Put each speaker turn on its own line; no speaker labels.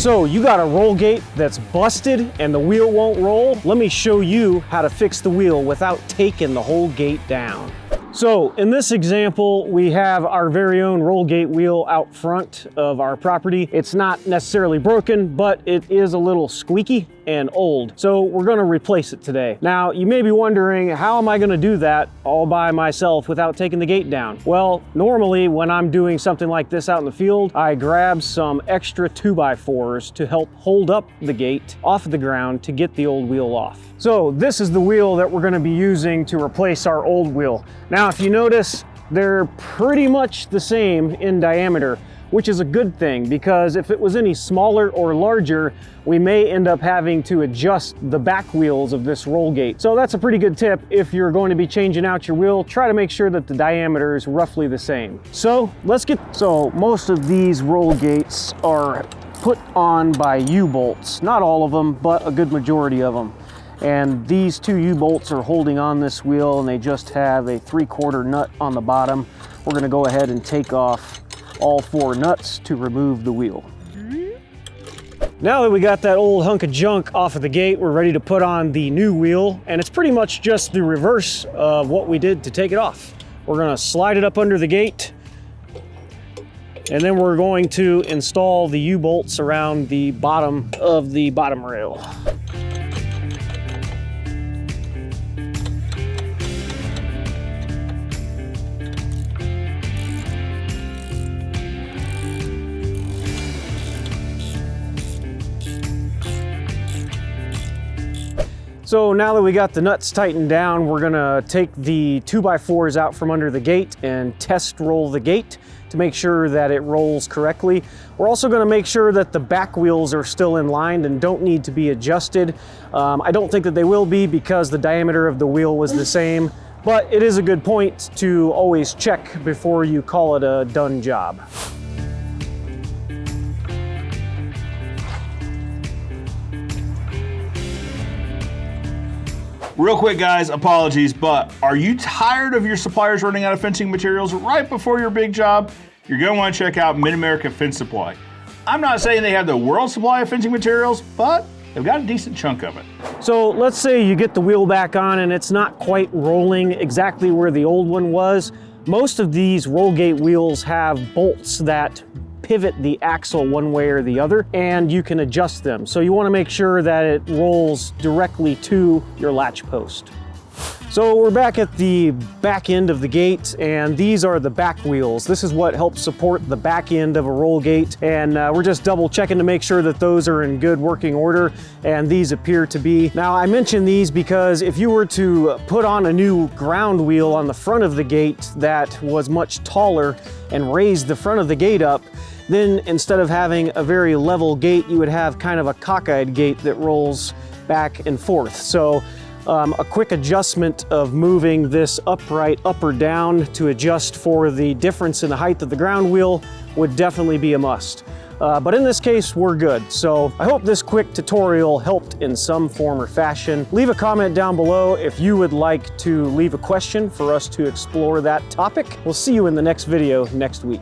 So you got a roll gate that's busted and the wheel won't roll? Let me show you how to fix the wheel without taking the whole gate down. So in this example, we have our very own roll gate wheel out front of our property. It's not necessarily broken, but it is a little squeaky and old. So we're gonna replace it today. Now, you may be wondering, how am I gonna do that all by myself without taking the gate down? Well, normally when I'm doing something like this out in the field, I grab some extra 2x4s to help hold up the gate off of the ground to get the old wheel off. So this is the wheel that we're gonna be using to replace our old wheel. Now, if you notice, they're pretty much the same in diameter, which is a good thing, because if it was any smaller or larger, we may end up having to adjust the back wheels of this roll gate. So that's a pretty good tip. If you're going to be changing out your wheel, try to make sure that the diameter is roughly the same. So most of these roll gates are put on by U-bolts. Not all of them, but a good majority of them. And these two U-bolts are holding on this wheel, and they just have a 3/4 nut on the bottom. We're gonna go ahead and take off all 4 nuts to remove the wheel. Now that we got that old hunk of junk off of the gate, we're ready to put on the new wheel, and it's pretty much just the reverse of what we did to take it off. We're gonna slide it up under the gate, and then we're going to install the U-bolts around the bottom of the bottom rail. So now that we got the nuts tightened down, we're gonna take the 2x4s out from under the gate and test roll the gate to make sure that it rolls correctly. We're also gonna make sure that the back wheels are still in line and don't need to be adjusted. I don't think that they will be, because the diameter of the wheel was the same, but it is a good point to always check before you call it a done job.
Real quick, guys, apologies, but are you tired of your suppliers running out of fencing materials right before your big job? You're gonna wanna check out Mid-America Fence Supply. I'm not saying they have the world supply of fencing materials, but they've got a decent chunk of it.
So let's say you get the wheel back on and it's not quite rolling exactly where the old one was. Most of these roll gate wheels have bolts that pivot the axle one way or the other, and you can adjust them. So you want to make sure that it rolls directly to your latch post. So we're back at the back end of the gate, and these are the back wheels. This is what helps support the back end of a roll gate, and we're just double checking to make sure that those are in good working order, and these appear to be. Now, I mention these because if you were to put on a new ground wheel on the front of the gate that was much taller and raised the front of the gate up, then instead of having a very level gate, you would have kind of a cockeyed gate that rolls back and forth. So a quick adjustment of moving this upright up or down to adjust for the difference in the height of the ground wheel would definitely be a must. But in this case, we're good. So I hope this quick tutorial helped in some form or fashion. Leave a comment down below if you would like to leave a question for us to explore that topic. We'll see you in the next video next week.